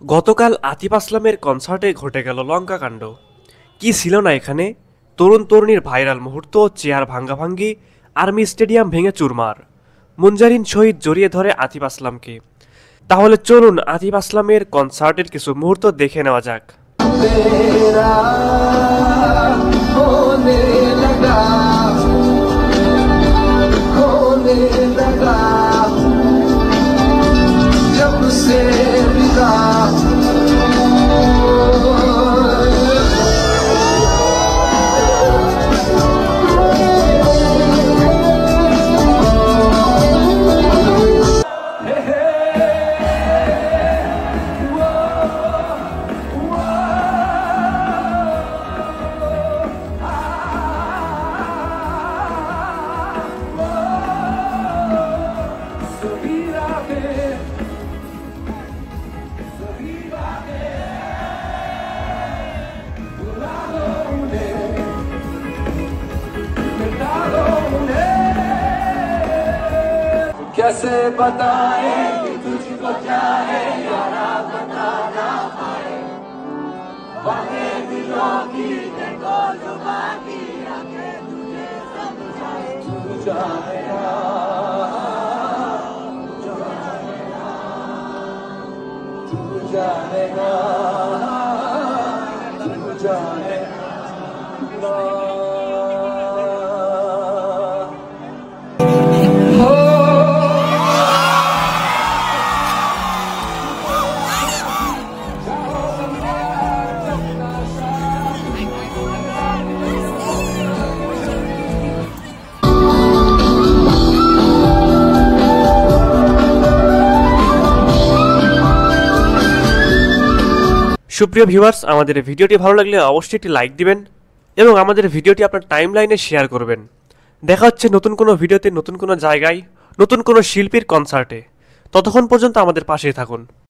গতকাল আতিফ আসলামের কনসার্টে ঘটে গেল লঙ্কাকাণ্ড। কি ছিল না এখানে! তরুণ তরুণীর ভাইরাল মুহূর্ত, চেয়ার ভাঙ্গাভাঙ্গি, আর্মি স্টেডিয়াম ভেঙে চুরমার। মুনজারিন শহীদ জড়িয়ে ধরে আতিফ আসলামকে। তাহলে চলুন আতিফ আসলামের কনসার্টের কিছু মুহূর্ত দেখে নেওয়া যাক। कैसे बताए कि तुझको चाहे यारा बता ना पाए, बातें दिलों की देखो जुबान की आंखें तुझे समझाए। तू जाएगा, तू जाएगा, तू जाएगा। সুপ্রিয় ভিউয়ার্স, আমাদের ভিডিওটি ভালো লাগলে অবশ্যই একটি লাইক দিবেন এবং আমাদের ভিডিওটি আপনার টাইমলাইনে শেয়ার করবেন। দেখা হচ্ছে নতুন কোনো ভিডিওতে, নতুন কোনো জায়গায়, নতুন কোনো শিল্পীর কনসার্টে। ততক্ষণ পর্যন্ত আমাদের পাশেই থাকুন।